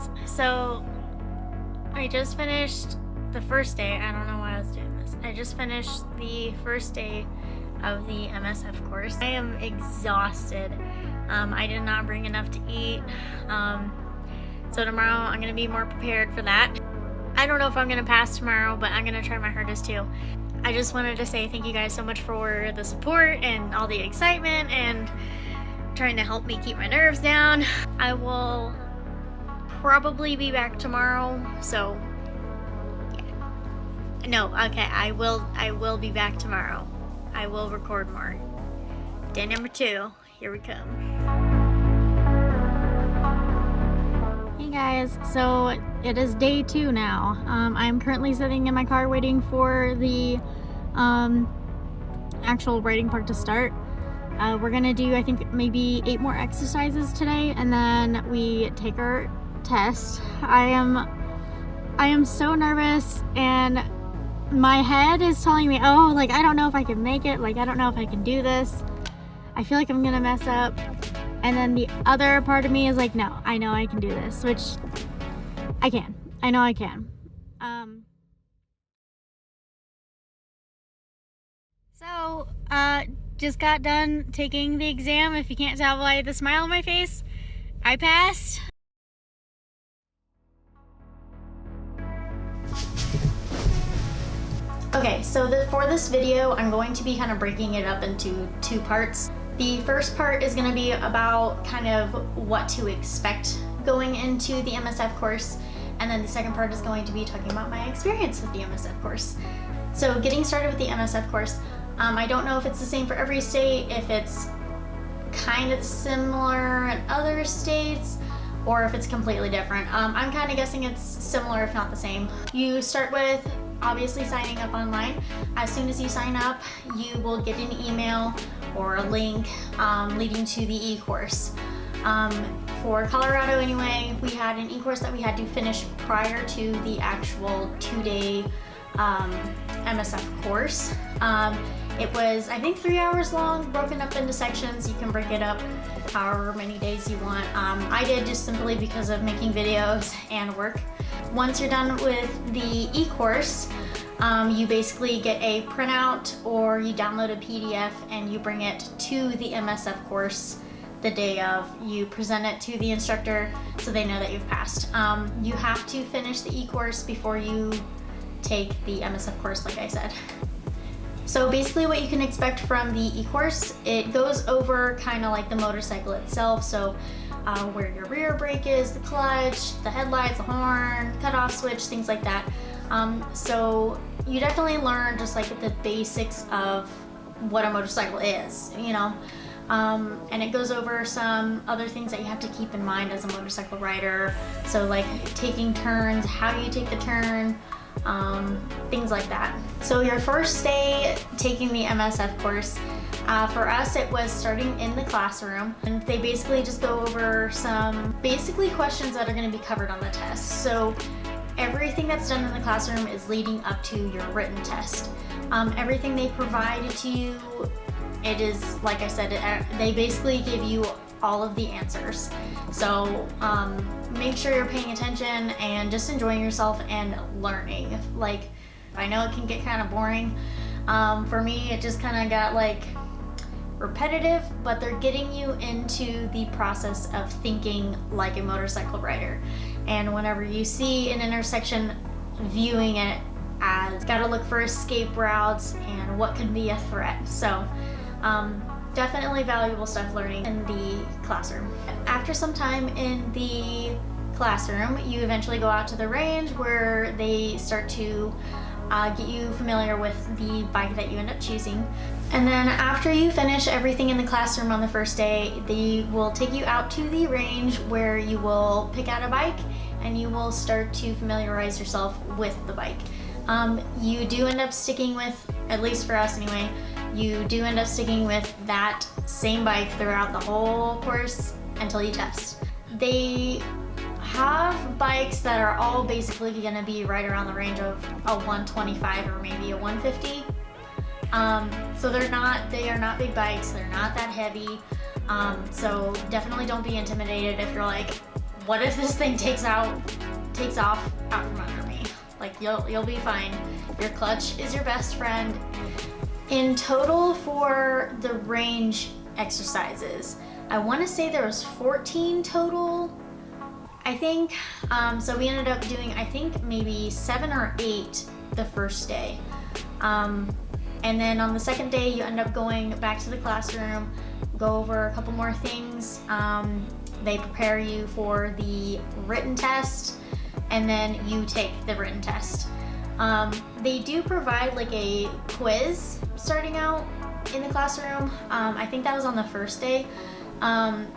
guys, so I just finished the first day. I don't know why I was doing this. I just finished the first day of the MSF course. I am exhausted. I did not bring enough to eat. So tomorrow I'm gonna be more prepared for that. I don't know if I'm gonna pass tomorrow, but I'm gonna try my hardest too. I just wanted to say thank you guys so much for the support and all the excitement and trying to help me keep my nerves down. I will probably be back tomorrow, so yeah. No, okay, I will be back tomorrow. I will record more. Day number 2, here we come. Hey guys, so it is day 2 now. I'm currently sitting in my car waiting for the actual writing part to start. We're gonna do, I think, maybe 8 more exercises today, and then we take our test. I am so nervous, and my head is telling me, oh, like, I don't know if I can make it, like, I don't know if I can do this. I feel like I'm gonna mess up. And then the other part of me is like, no, I know I can do this, which I can. I know I can. So, just got done taking the exam. If you can't tell by the smile on my face, I passed. Okay, so for this video, I'm going to be kind of breaking it up into 2 parts. The first part is going to be about kind of what to expect going into the MSF course, and then the second part is going to be talking about my experience with the MSF course. So getting started with the MSF course, I don't know if it's the same for every state, if it's kind of similar in other states, or if it's completely different. I'm kind of guessing it's similar, if not the same. You start with obviously signing up online. As soon as you sign up, you will get an email or a link leading to the e-course. For Colorado anyway, we had an e-course that we had to finish prior to the actual 2-day MSF course. It was, I think, 3 hours long, broken up into sections. You can break it up however many days you want. I did just simply because of making videos and work. Once you're done with the e-course, you basically get a printout or you download a PDF and you bring it to the MSF course the day of. You present it to the instructor so they know that you've passed. You have to finish the e-course before you take the MSF course, like I said. So basically what you can expect from the e-course, it goes over kind of like the motorcycle itself. So where your rear brake is, the clutch, the headlights, the horn, cutoff switch, things like that. So you definitely learn just like the basics of what a motorcycle is, you know. And it goes over some other things that you have to keep in mind as a motorcycle rider. So like taking turns, how you take the turn, things like that. So your first day taking the MSF course, for us it was starting in the classroom, and they basically just go over some basically questions that are going to be covered on the test. So everything that's done in the classroom is leading up to your written test. Everything they provide to you, it is, like I said, they basically give you all of the answers. So make sure you're paying attention and just enjoying yourself and learning. Like, I know it can get kind of boring. For me, it just kind of got like repetitive, but they're getting you into the process of thinking like a motorcycle rider. And whenever you see an intersection, viewing it as gotta look for escape routes and what could be a threat. So definitely valuable stuff learning in the classroom. After some time in the classroom, you eventually go out to the range where they start to get you familiar with the bike that you end up choosing. And then after you finish everything in the classroom on the first day, they will take you out to the range where you will pick out a bike and you will start to familiarize yourself with the bike. You do end up sticking with, at least for us anyway, you do end up sticking with that same bike throughout the whole course until you test. They have bikes that are all basically going to be right around the range of a 125 or maybe a 150. So they are not big bikes, they're not that heavy. So definitely don't be intimidated if you're like, what if this thing takes off out from under me? Like, you'll be fine. Your clutch is your best friend. In total for the range exercises, I want to say there was 14 total, I think. So we ended up doing, I think, maybe 7 or 8 the first day. And then on the second day, you end up going back to the classroom, go over a couple more things. They prepare you for the written test, and then you take the written test. They do provide like a quiz starting out in the classroom. I think that was on the first day.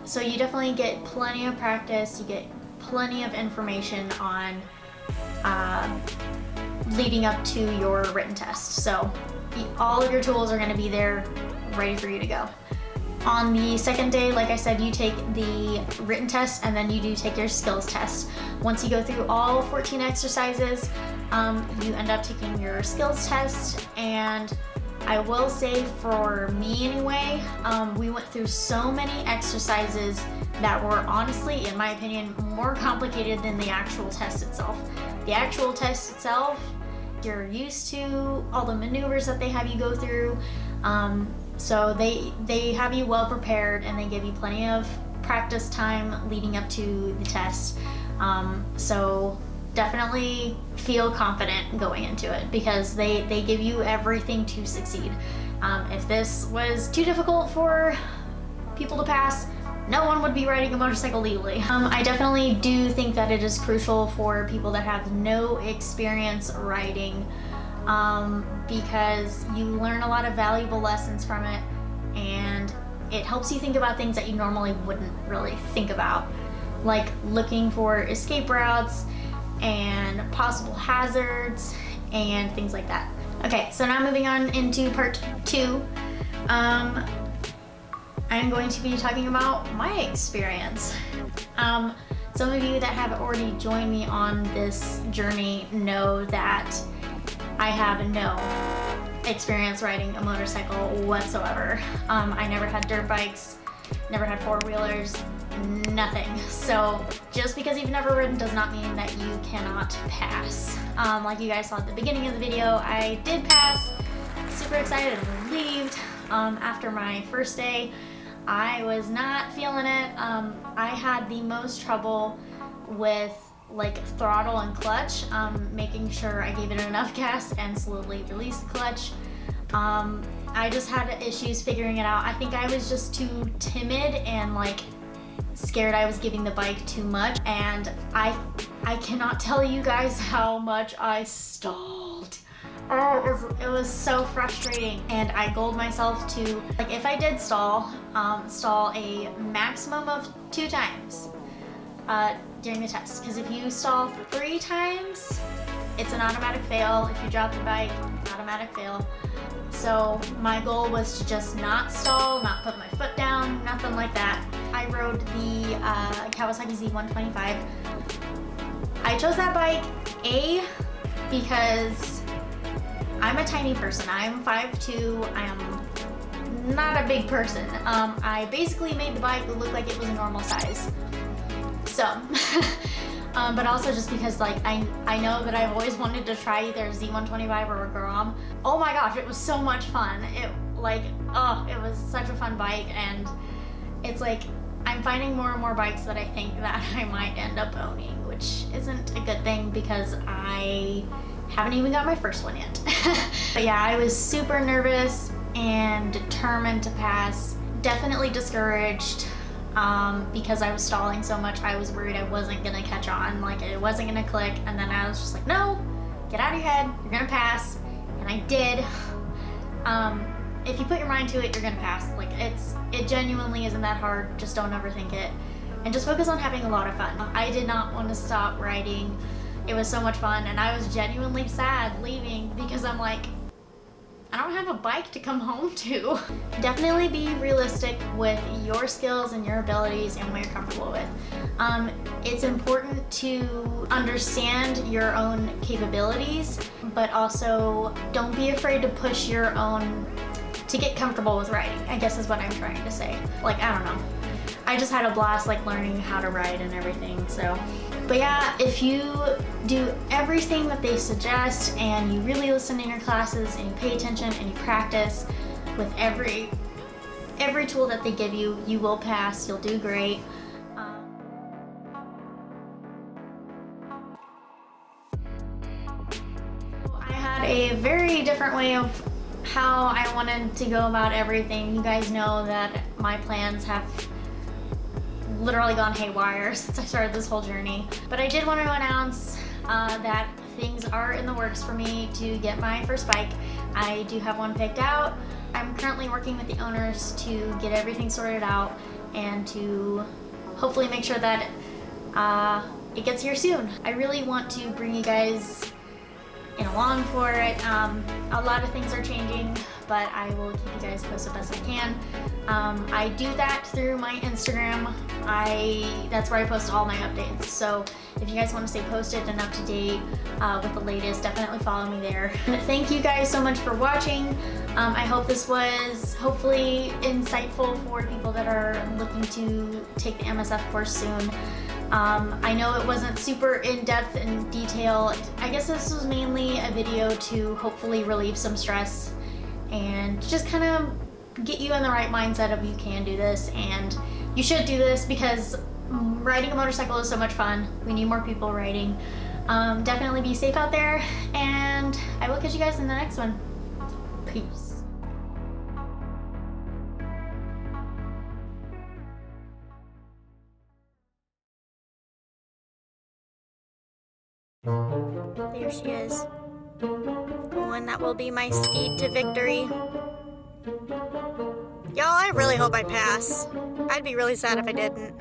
So you definitely get plenty of practice. You get plenty of information on leading up to your written test. So all of your tools are going to be there ready for you to go. On the second day, like I said, you take the written test and then you do take your skills test. Once you go through all 14 exercises, you end up taking your skills test. And I will say, for me anyway, we went through so many exercises that were honestly, in my opinion, more complicated than the actual test itself. The actual test itself, you're used to all the maneuvers that they have you go through. So they have you well prepared, and they give you plenty of practice time leading up to the test. So definitely feel confident going into it, because they give you everything to succeed. If this was too difficult for people to pass, no one would be riding a motorcycle legally. I definitely do think that it is crucial for people that have no experience riding, because you learn a lot of valuable lessons from it, and it helps you think about things that you normally wouldn't really think about, like looking for escape routes and possible hazards and things like that. Okay, so now moving on into part 2. I'm going to be talking about my experience. Some of you that have already joined me on this journey know that I have no experience riding a motorcycle whatsoever. I never had dirt bikes, never had four-wheelers, nothing. So just because you've never ridden does not mean that you cannot pass. Like you guys saw at the beginning of the video, I did pass. Super excited and relieved. After my first day, I was not feeling it. I had the most trouble with like throttle and clutch, making sure I gave it enough gas and slowly release the clutch. I just had issues figuring it out. I think I was just too timid and like scared I was giving the bike too much, and I cannot tell you guys how much I stalled. Oh, it was so frustrating, and I goaled myself to, like, if I did stall a maximum of 2 times during the test, because if you stall 3 times, it's an automatic fail. If you drop the bike, automatic fail. So my goal was to just not stall, not put my foot down, nothing like that. I rode the Kawasaki Z125. I chose that bike, because I'm a tiny person. I'm 5'2". I am not a big person. I basically made the bike look like it was a normal size. So, but also just because like I know that I've always wanted to try either a Z125 or a Grom. Oh my gosh, it was so much fun. It was such a fun bike, and it's like I'm finding more and more bikes that I think that I might end up owning, which isn't a good thing because I haven't even got my first one yet. But yeah, I was super nervous and determined to pass. Definitely discouraged because I was stalling so much. I was worried I wasn't gonna catch on, like it wasn't gonna click, and then I was just like, no, get out of your head, you're gonna pass. And I did. If you put your mind to it, you're gonna pass. Like it genuinely isn't that hard. Just don't overthink it, and just focus on having a lot of fun. I did not want to stop riding. It was so much fun, and I was genuinely sad leaving because I'm like, I don't have a bike to come home to. Definitely be realistic with your skills and your abilities and what you're comfortable with. It's important to understand your own capabilities, but also don't be afraid to get comfortable with riding, I guess is what I'm trying to say. Like, I don't know. I just had a blast like learning how to ride and everything. So, but yeah, if you do everything that they suggest and you really listen in your classes and you pay attention and you practice with every tool that they give you, you will pass. You'll do great. I had a very different way of how I wanted to go about everything. You guys know that my plans have literally gone haywire since I started this whole journey. But I did want to announce that things are in the works for me to get my first bike. I do have one picked out. I'm currently working with the owners to get everything sorted out and to hopefully make sure that it gets here soon. I really want to bring you guys along for it. A lot of things are changing, but I will keep you guys posted best I can. I do that through my Instagram. That's where I post all my updates. So if you guys want to stay posted and up to date with the latest, definitely follow me there. And thank you guys so much for watching. I hope this was hopefully insightful for people that are looking to take the MSF course soon. I know it wasn't super in-depth and detail. I guess this was mainly a video to hopefully relieve some stress and just kind of get you in the right mindset of you can do this and you should do this because riding a motorcycle is so much fun. We need more people riding. Definitely be safe out there, and I will catch you guys in the next one. Peace. There she is. The one that will be my steed to victory. Y'all, I really hope I pass. I'd be really sad if I didn't.